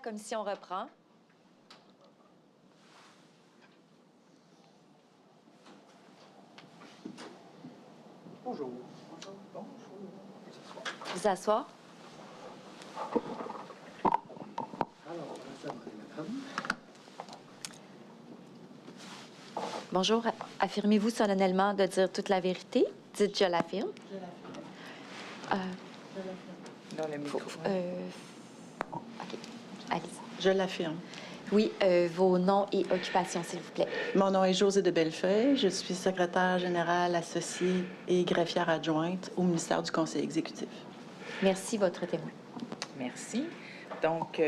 la commission reprend. Bonjour. Vous asseoir. Alors, ça va, madame. Bonjour. Affirmez-vous solennellement de dire toute la vérité? Dites « je l'affirme ». Je l'affirme. Dans le micro. OK. Allez-y. Je l'affirme. Oui, vos noms et occupations, s'il vous plaît. Mon nom est Josée de Bellefeuille. Je suis secrétaire générale associée et greffière adjointe au ministère du Conseil exécutif. Merci, votre témoin. Merci. Donc,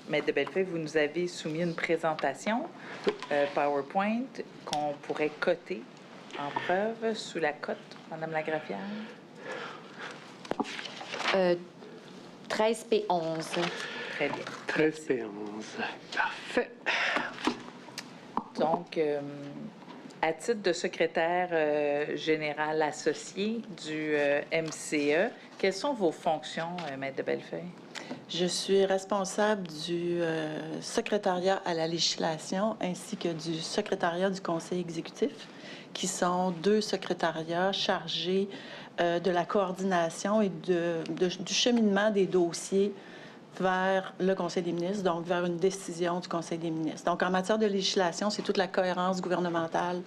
Maître de Bellefeuille, vous nous avez soumis une présentation PowerPoint qu'on pourrait coter en preuve sous la cote, Madame la greffière. 13P11. Très bien. 13P11. Parfait. Donc, à titre de secrétaire général associé du MCE, quelles sont vos fonctions, Maître de Bellefeuille? Je suis responsable du secrétariat à la législation ainsi que du secrétariat du Conseil exécutif, qui sont deux secrétariats chargés de la coordination et du cheminement des dossiers vers le Conseil des ministres, donc vers une décision du Conseil des ministres. Donc, en matière de législation, c'est toute la cohérence gouvernementale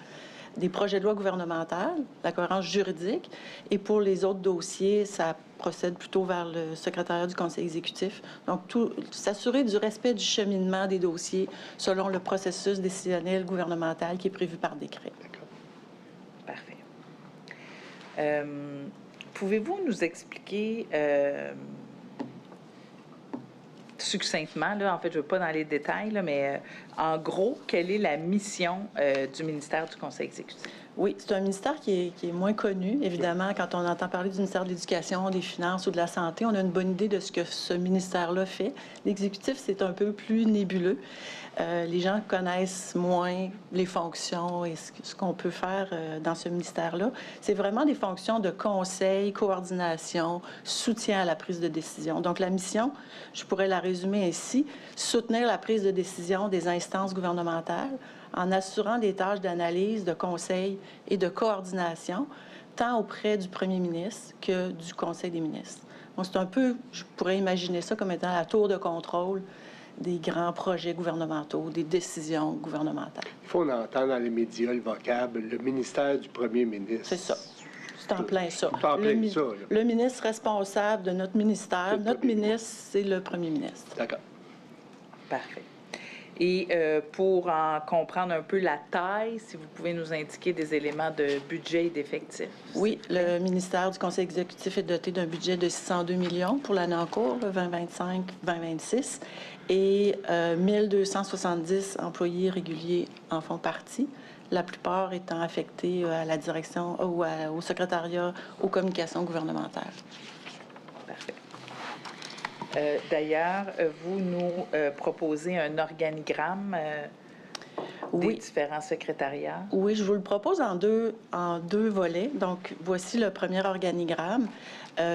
des projets de loi gouvernementaux, la cohérence juridique. Et pour les autres dossiers, ça procède plutôt vers le secrétariat du Conseil exécutif. Donc, s'assurer du respect du cheminement des dossiers selon le processus décisionnel gouvernemental qui est prévu par décret. Parfait. Pouvez-vous nous expliquer succinctement, là, en fait, je ne veux pas dans les détails, là, mais en gros, quelle est la mission du ministère du Conseil exécutif? Oui, c'est un ministère qui est moins connu. Évidemment, quand on entend parler du ministère de l'Éducation, des Finances ou de la Santé, on a une bonne idée de ce que ce ministère-là fait. L'exécutif, c'est un peu plus nébuleux. Les gens connaissent moins les fonctions et ce qu'on peut faire dans ce ministère-là. C'est vraiment des fonctions de conseil, coordination, soutien à la prise de décision. Donc, la mission, je pourrais la résumer ainsi, soutenir la prise de décision des instances gouvernementales en assurant des tâches d'analyse, de conseil et de coordination, tant auprès du premier ministre que du Conseil des ministres. Donc, c'est un peu, je pourrais imaginer ça comme étant la tour de contrôle des grands projets gouvernementaux, des décisions gouvernementales. Il faut entendre dans les médias le vocable, le ministère du premier ministre. C'est ça. C'est en plein ça. C'est en plein ça, là. Le ministre responsable de notre ministère, notre ministre, c'est le premier ministre. D'accord. Parfait. Et pour en comprendre un peu la taille, si vous pouvez nous indiquer des éléments de budget et d'effectifs. Oui, le ministère du Conseil exécutif est doté d'un budget de 602 millions pour l'année en cours, 2025-2026, et 1270 employés réguliers en font partie, la plupart étant affectés à la direction ou au secrétariat aux communications gouvernementales. Parfait. D'ailleurs, vous nous proposez un organigramme des différents secrétariats. Oui, je vous le propose en deux volets. Donc, voici le premier organigramme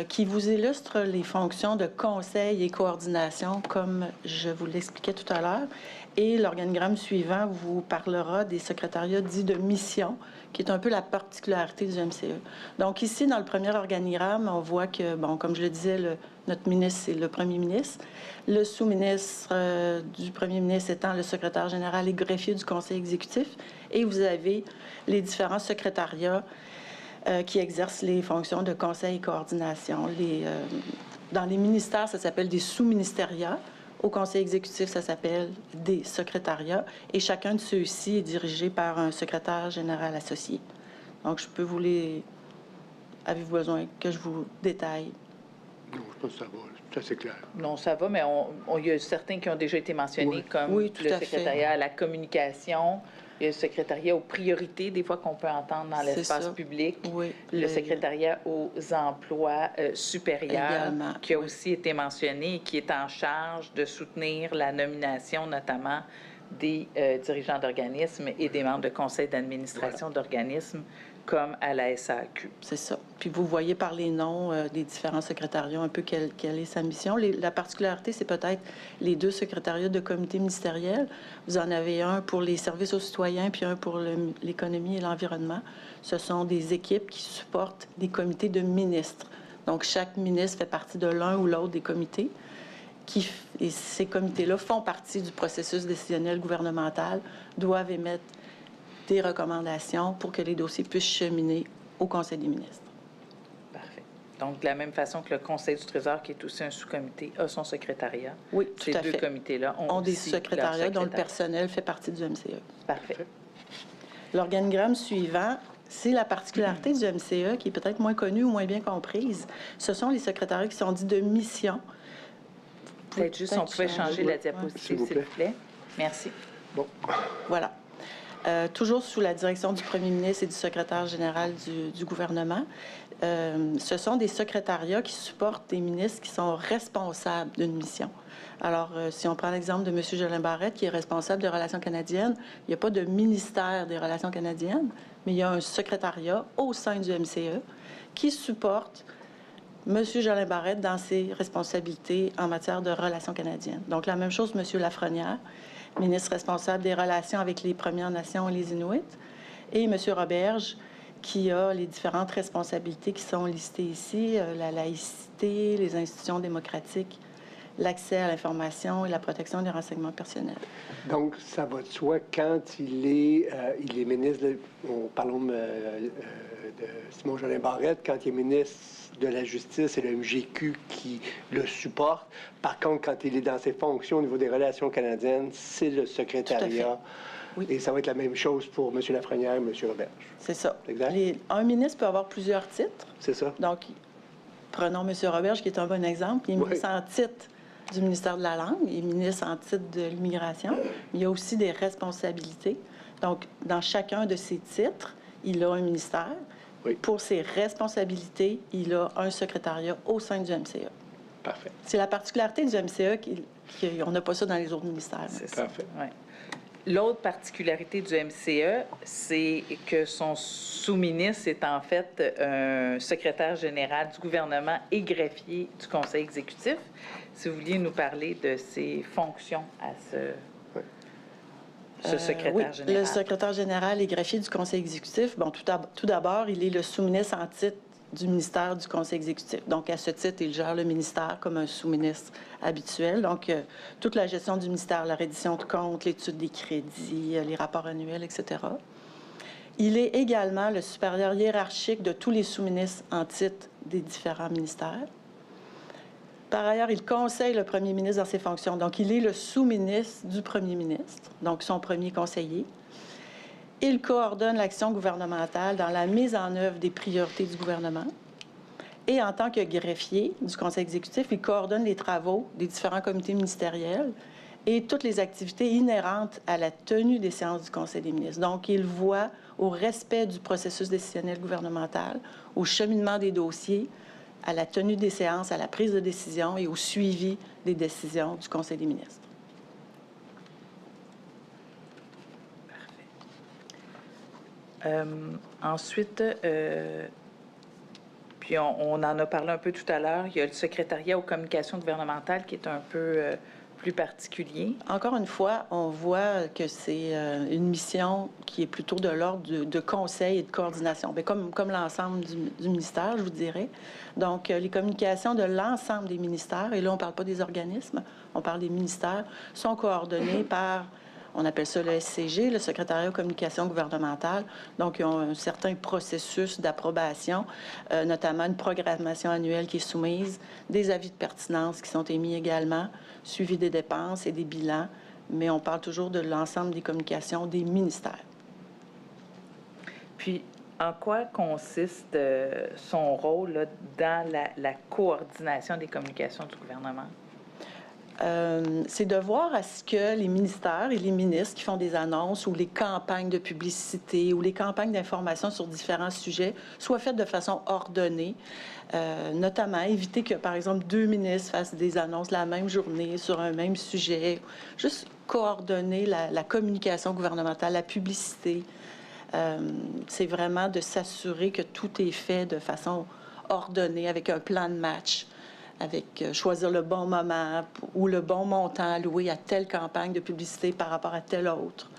qui vous illustre les fonctions de conseil et coordination, comme je vous l'expliquais tout à l'heure. Et l'organigramme suivant vous parlera des secrétariats dits de mission, qui est un peu la particularité du MCE. Donc ici, dans le premier organigramme, on voit que, bon, comme je le disais, notre ministre, c'est le premier ministre. Le sous-ministre du premier ministre étant le secrétaire général et greffier du Conseil exécutif. Et vous avez les différents secrétariats qui exercent les fonctions de conseil et coordination. Dans les ministères, ça s'appelle des sous-ministériats. Au Conseil exécutif, ça s'appelle des secrétariats. Et chacun de ceux-ci est dirigé par un secrétaire général associé. Donc, je peux vous les... Avez-vous besoin que je vous détaille? Non, je pense que ça va. C'est assez clair. Non, ça va, mais il y a certains qui ont déjà été mentionnés, comme oui, tout le à fait. secrétariat à la communication, il y a le secrétariat aux priorités, des fois qu'on peut entendre dans l'espace public, oui, le secrétariat aux emplois supérieurs, également, qui a aussi été mentionné et qui est en charge de soutenir la nomination, notamment des dirigeants d'organismes et des membres de conseil d'administration d'organismes comme à la SAQ. C'est ça. Puis vous voyez par les noms des différents secrétariats un peu quelle est sa mission. La particularité, c'est peut-être les 2 secrétariats de comité ministériel. Vous en avez un pour les services aux citoyens puis un pour l'économie et l'environnement. Ce sont des équipes qui supportent des comités de ministres. Donc, chaque ministre fait partie de l'un ou l'autre des comités. Et ces comités-là font partie du processus décisionnel gouvernemental, doivent émettre des recommandations pour que les dossiers puissent cheminer au Conseil des ministres. Parfait. Donc, de la même façon que le Conseil du Trésor, qui est aussi un sous-comité, a son secrétariat. Oui, tout à fait. Ces 2 comités-là ont des aussi secrétariats leur dont le personnel fait partie du MCE. Parfait. L'organigramme suivant, c'est la particularité du MCE qui est peut-être moins connue ou moins bien comprise. Ce sont les secrétariats qui sont dits de mission. Peut-être juste, on pouvait changer la diapositive, s'il vous plaît. Merci. Bon. Voilà. Toujours sous la direction du premier ministre et du secrétaire général du gouvernement. Ce sont des secrétariats qui supportent des ministres qui sont responsables d'une mission. Alors, si on prend l'exemple de M. Jolin Barrette, qui est responsable des relations canadiennes, il n'y a pas de ministère des relations canadiennes, mais il y a un secrétariat au sein du MCE qui supporte M. Jolin Barrette dans ses responsabilités en matière de relations canadiennes. Donc, la même chose, M. Lafrenière, ministre responsable des relations avec les Premières Nations et les Inuits, et M. Roberge, qui a les différentes responsabilités qui sont listées ici, la laïcité, les institutions démocratiques, l'accès à l'information et la protection des renseignements personnels. Donc, ça va de soi quand il est ministre, parlons de Simon Jolin Barrette, quand il est ministre de la Justice, c'est le MGQ qui le supporte. Par contre, quand il est dans ses fonctions au niveau des relations canadiennes, c'est le secrétariat. Oui. Et ça va être la même chose pour M. Lafrenière et M. Roberge. C'est ça. Exact. Un ministre peut avoir plusieurs titres. C'est ça. Donc, prenons M. Roberge, qui est un bon exemple. Il est ministre en titre du ministère de la Langue, il est ministre en titre de l'immigration. Il y a aussi des responsabilités. Donc, dans chacun de ces titres, il a un ministère. Oui. Pour ses responsabilités, il a un secrétariat au sein du MCE. Parfait. C'est la particularité du MCE qu'on n'a pas ça dans les autres ministères. C'est parfait. Ouais. L'autre particularité du MCE, c'est que son sous-ministre est en fait un secrétaire général du gouvernement et greffier du Conseil exécutif. Si vous vouliez nous parler de ses fonctions à ce secrétaire général. Le secrétaire général et greffier du Conseil exécutif, bon, tout d'abord, il est le sous-ministre en titre du ministère du Conseil exécutif. Donc, à ce titre, il gère le ministère comme un sous-ministre habituel. Donc, toute la gestion du ministère, la reddition de comptes, l'étude des crédits, les rapports annuels, etc. Il est également le supérieur hiérarchique de tous les sous-ministres en titre des différents ministères. Par ailleurs, il conseille le premier ministre dans ses fonctions. Donc, il est le sous-ministre du premier ministre, donc son premier conseiller. Il coordonne l'action gouvernementale dans la mise en œuvre des priorités du gouvernement. Et en tant que greffier du Conseil exécutif, il coordonne les travaux des différents comités ministériels et toutes les activités inhérentes à la tenue des séances du Conseil des ministres. Donc, il voit au respect du processus décisionnel gouvernemental, au cheminement des dossiers, à la tenue des séances, à la prise de décision et au suivi des décisions du Conseil des ministres. Ensuite, puis on en a parlé un peu tout à l'heure, il y a le secrétariat aux communications gouvernementales qui est un peu plus particulier. Encore une fois, on voit que c'est une mission qui est plutôt de l'ordre de conseil et de coordination, bien, comme l'ensemble du ministère, je vous dirais. Donc, les communications de l'ensemble des ministères, et là, on ne parle pas des organismes, on parle des ministères, sont coordonnées par... On appelle ça le SCG, le secrétariat aux communications gouvernementales. Donc, ils ont un certain processus d'approbation, notamment une programmation annuelle qui est soumise, des avis de pertinence qui sont émis également, suivi des dépenses et des bilans, mais on parle toujours de l'ensemble des communications des ministères. Puis, en quoi consiste son rôle là, dans la coordination des communications du gouvernement? C'est de voir à ce que les ministères et les ministres qui font des annonces ou les campagnes de publicité ou les campagnes d'information sur différents sujets soient faites de façon ordonnée, notamment éviter que, par exemple, 2 ministres fassent des annonces la même journée sur un même sujet, juste coordonner la communication gouvernementale, la publicité, C'est vraiment de s'assurer que tout est fait de façon ordonnée, avec un plan de match, avec choisir le bon moment ou le bon montant alloué à telle campagne de publicité par rapport à telle autre.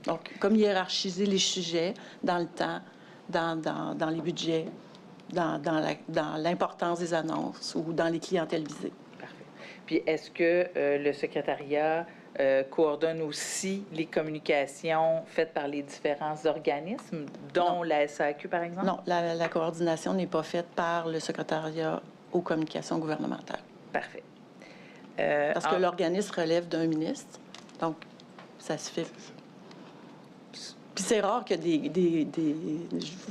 Donc, comme hiérarchiser les sujets dans le temps, dans les budgets, dans l'importance des annonces ou dans les clientèles visées. Parfait. Puis, est-ce que le secrétariat coordonne aussi les communications faites par les différents organismes, dont Non. la SAQ, par exemple? Non, la coordination n'est pas faite par le secrétariat aux communications gouvernementales. Parfait. Parce que l'organisme relève d'un ministre, donc ça se fait. Puis c'est rare que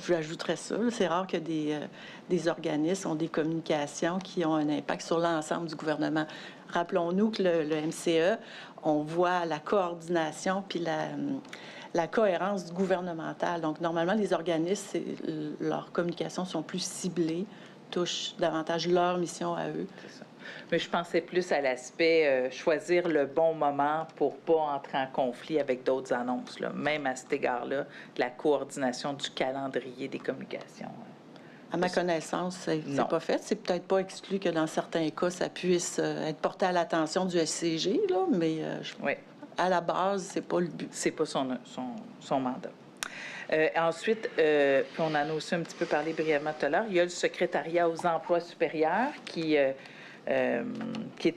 j'ajouterais ça, c'est rare que des organismes ont des communications qui ont un impact sur l'ensemble du gouvernement. Rappelons-nous que le MCE, on voit la coordination puis la cohérence du gouvernemental. Donc, normalement, les organismes, leurs communications sont plus ciblées, touchent davantage leur mission à eux. C'est ça. Mais je pensais plus à l'aspect choisir le bon moment pour pas entrer en conflit avec d'autres annonces, là. Même à cet égard-là, la coordination du calendrier des communications. À ma connaissance, c'est pas fait. C'est peut-être pas exclu que dans certains cas, ça puisse être porté à l'attention du SCG, là, mais Oui. à la base, c'est pas le but. C'est pas son mandat. Ensuite, puis on en a aussi un petit peu parlé brièvement tout à l'heure, il y a le secrétariat aux emplois supérieurs qui est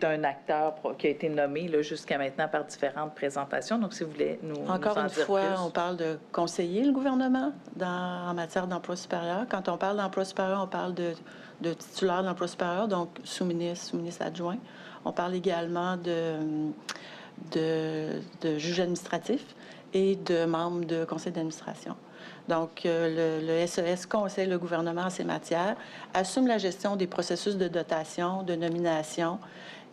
un acteur qui a été nommé là, jusqu'à maintenant par différentes présentations. Donc, si vous voulez nous Encore nous en une dire fois, plus. on parle de conseiller le gouvernement en matière d'emploi supérieur. Quand on parle d'emploi supérieur, on parle de titulaire d'emploi supérieur, donc sous-ministre, sous-ministre adjoint. On parle également de juge administratif et de membres de conseil d'administration. Donc, le SES conseille le gouvernement en ces matières, assume la gestion des processus de dotation, de nomination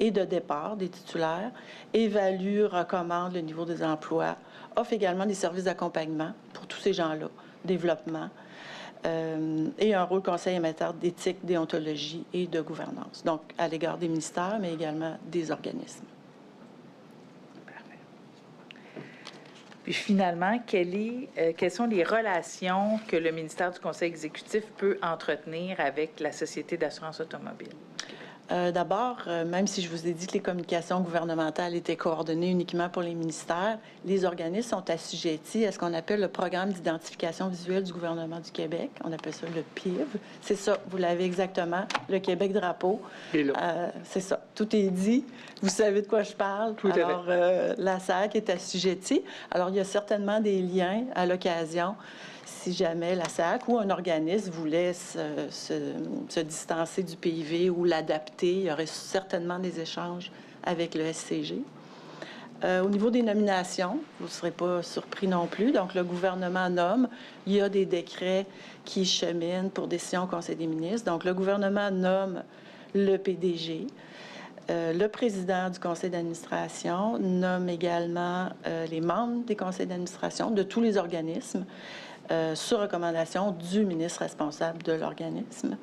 et de départ des titulaires, évalue, recommande le niveau des emplois, offre également des services d'accompagnement pour tous ces gens-là, développement, et un rôle conseil en matière d'éthique, déontologie et de gouvernance, donc à l'égard des ministères, mais également des organismes. Puis finalement, quelles sont les relations que le ministère du Conseil exécutif peut entretenir avec la Société d'assurance automobile? D'abord, même si je vous ai dit que les communications gouvernementales étaient coordonnées uniquement pour les ministères, les organismes sont assujettis à ce qu'on appelle le Programme d'identification visuelle du gouvernement du Québec. On appelle ça le PIV. C'est ça, vous l'avez exactement, le Québec drapeau. Et là. C'est ça, tout est dit. Vous savez de quoi je parle. Tout à fait. Alors, la SAC est assujettie. Alors, il y a certainement des liens à l'occasion si jamais la SAC ou un organisme voulait se distancer du PIV ou l'adapter. Il y aurait certainement des échanges avec le SCG. Au niveau des nominations, vous ne serez pas surpris non plus. Donc, le gouvernement nomme. Il y a des décrets qui cheminent pour décision au Conseil des ministres. Donc, le gouvernement nomme le PDG. Le président du conseil d'administration nomme également les membres des conseils d'administration de tous les organismes sur recommandation du ministre responsable de l'organisme.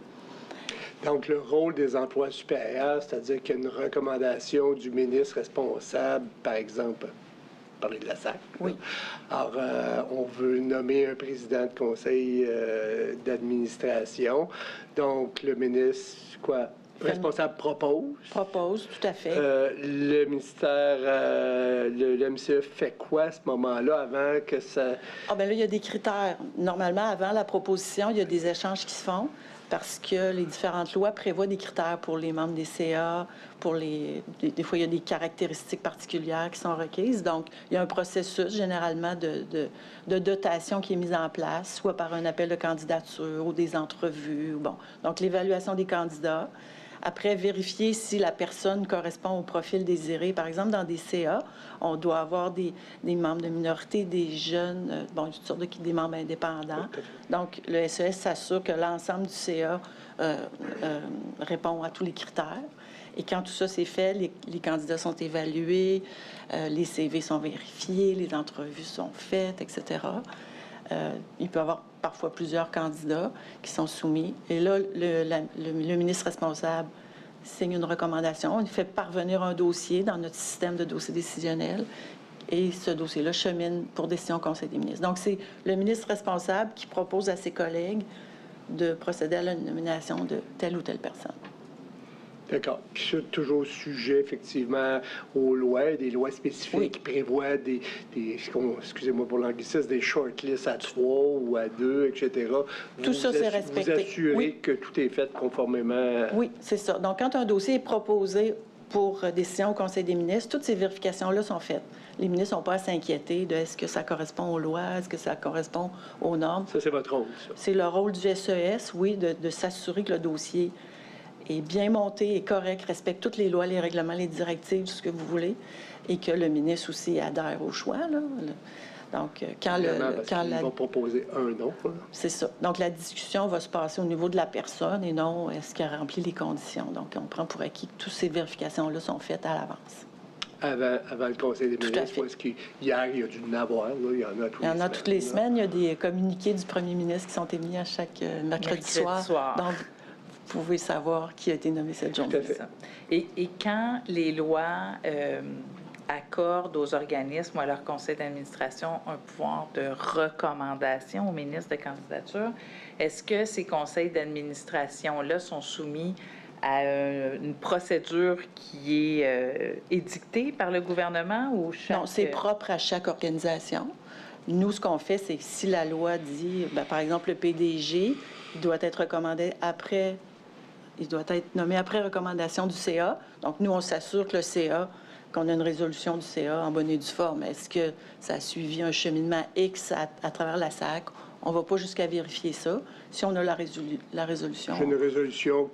Donc, le rôle des emplois supérieurs, c'est-à-dire qu'il y a une recommandation du ministre responsable, par exemple, parler de la SAC. Oui. Alors, on veut nommer un président de conseil d'administration. Donc, le ministre, responsable propose, tout à fait. Le ministère, le MCE fait quoi à ce moment-là avant que ça... Ah, bien là, il y a des critères. Normalement, avant la proposition, il y a des échanges qui se font parce que les différentes lois prévoient des critères pour les membres des CA, des fois, il y a des caractéristiques particulières qui sont requises. Donc, il y a un processus, généralement, de dotation qui est mis en place, soit par un appel de candidature ou des entrevues. Bon. Donc, l'évaluation des candidats. Après, vérifier si la personne correspond au profil désiré. Par exemple, dans des CA, on doit avoir des membres de minorité, des jeunes, toutes sortes des membres indépendants. Donc, le SES s'assure que l'ensemble du CA répond à tous les critères. Et quand tout ça c'est fait, les candidats sont évalués, les CV sont vérifiés, les entrevues sont faites, etc. Il peut y avoir parfois plusieurs candidats qui sont soumis. Et là, le ministre responsable signe une recommandation. Il fait parvenir un dossier dans notre système de dossier décisionnel et ce dossier-là chemine pour décision au Conseil des ministres. Donc, c'est le ministre responsable qui propose à ses collègues de procéder à la nomination de telle ou telle personne. D'accord. Puis ça, toujours sujet, effectivement, aux lois, des lois spécifiques qui prévoient excusez-moi pour l'anglicisme, des shortlists à 3 ou à 2, etc. Tout ça, c'est respecté. Vous assurez que tout est fait conformément... Oui, c'est ça. Donc, quand un dossier est proposé pour décision au Conseil des ministres, toutes ces vérifications-là sont faites. Les ministres n'ont pas à s'inquiéter de est-ce que ça correspond aux lois, est-ce que ça correspond aux normes. Ça, c'est votre rôle, ça. C'est le rôle du SES, oui, de s'assurer que le dossier est bien monté, est correct, respecte toutes les lois, les règlements, les directives, tout ce que vous voulez, et que le ministre aussi adhère au choix, là. Donc, ils vont proposer un nom. C'est ça. Donc, la discussion va se passer au niveau de la personne et non est-ce qu'elle remplit les conditions. Donc, on prend pour acquis que toutes ces vérifications-là sont faites à l'avance. Avant le Conseil des ministres, est-ce qu'hier, il y a dû en avoir, là, il y en a toutes les semaines. Il y en a toutes les semaines. Il y a des communiqués du premier ministre qui sont émis à chaque mercredi soir. Donc, vous pouvez savoir qui a été nommé cette journée. Et quand les lois accordent aux organismes ou à leur conseil d'administration un pouvoir de recommandation au ministre de candidature, est-ce que ces conseils d'administration-là sont soumis à une procédure qui est édictée par le gouvernement ou chaque... Non, c'est propre à chaque organisation. Nous, ce qu'on fait, c'est que si la loi dit, par exemple, le PDG, il doit être recommandé après... Il doit être nommé après recommandation du CA. Donc, nous, on s'assure que le CA, qu'on a une résolution du CA en bonne et due forme. Est-ce que ça a suivi un cheminement X à travers la SAC? On ne va pas jusqu'à vérifier ça. Si on a la résolution... J'ai une résolution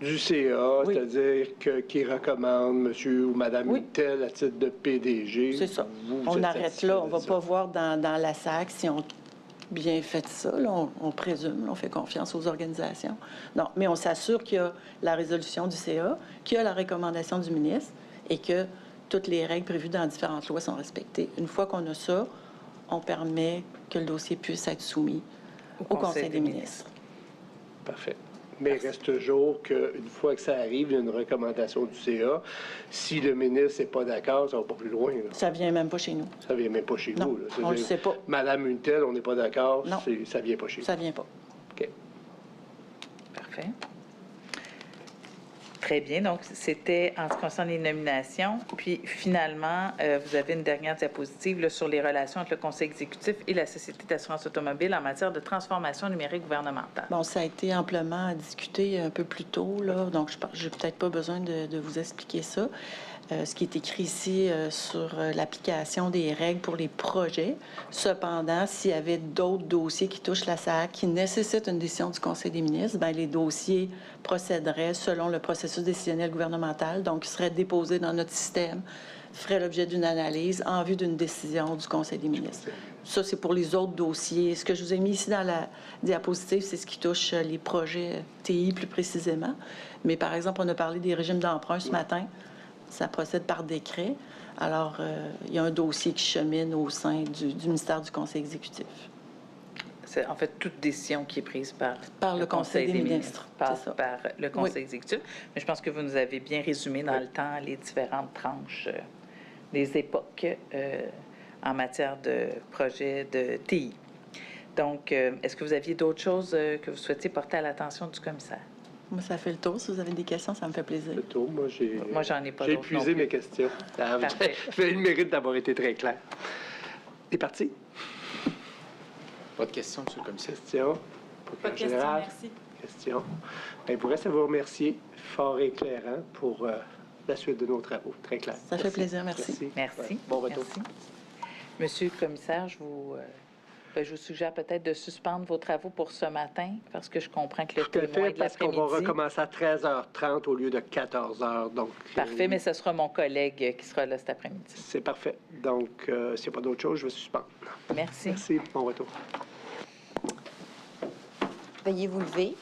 du CA, c'est-à-dire qui recommande monsieur ou madame tel à titre de PDG. C'est ça. On arrête là. On ne va pas voir dans la SAC si on... bien fait ça, là, on présume, on fait confiance aux organisations. Non, mais on s'assure qu'il y a la résolution du CA, qu'il y a la recommandation du ministre et que toutes les règles prévues dans différentes lois sont respectées. Une fois qu'on a ça, on permet que le dossier puisse être soumis au Conseil des ministres. Parfait. Mais il reste toujours qu'une fois que ça arrive, il y a une recommandation du CA. Si le ministre n'est pas d'accord, ça ne va pas plus loin. Là. Ça ne vient même pas chez nous. Ça ne vient même pas chez vous. Là. On ne le sait pas. Madame Untel, on n'est pas d'accord. Non. Ça ne vient pas chez nous. Ça ne vient pas. OK. Parfait. Très bien. Donc, c'était en ce qui concerne les nominations. Puis, finalement, vous avez une dernière diapositive là, sur les relations entre le Conseil exécutif et la Société d'assurance automobile en matière de transformation numérique gouvernementale. Bon, ça a été amplement discuté un peu plus tôt, là, donc je n'ai peut-être pas besoin de vous expliquer ça. Ce qui est écrit ici sur l'application des règles pour les projets. Cependant, s'il y avait d'autres dossiers qui touchent la SAC, qui nécessitent une décision du Conseil des ministres, bien, les dossiers procéderaient selon le processus décisionnel gouvernemental, donc ils seraient déposés dans notre système, feraient l'objet d'une analyse en vue d'une décision du Conseil des ministres. Ça, c'est pour les autres dossiers. Ce que je vous ai mis ici dans la diapositive, c'est ce qui touche les projets TI plus précisément. Mais par exemple, on a parlé des régimes d'emprunt ce matin. Ça procède par décret. Alors, il y a un dossier qui chemine au sein du ministère du Conseil exécutif. C'est en fait toute décision qui est prise par le Conseil des ministres. Par le Conseil exécutif. Mais je pense que vous nous avez bien résumé dans le temps les différentes tranches, les époques en matière de projets de TI. Donc, est-ce que vous aviez d'autres choses que vous souhaitiez porter à l'attention du commissaire? Moi, ça fait le tour. Si vous avez des questions, ça me fait plaisir. Le tour, moi, j'en ai pas j'ai d'autres épuisé mes questions. J'ai le mérite d'avoir été très clair. C'est parti? Pas de questions, M. le commissaire. Questions? Pas de questions, merci. Questions? Bien, pour reste, à vous remercier. Fort éclairant pour la suite de nos travaux. Très clair. Ça fait plaisir, merci. Merci. Ouais. Bon retour. Merci. Monsieur le commissaire, je vous suggère peut-être de suspendre vos travaux pour ce matin, parce que je comprends que le Tout à témoin fait, de parce qu'on l'après-midi... va recommencer à 13h30 au lieu de 14h. Donc, Parfait, mais ce sera mon collègue qui sera là cet après-midi. c'est parfait. Donc, s'il n'y a pas d'autre chose, je vais suspendre. Merci. Merci. Bon retour. Veuillez vous lever.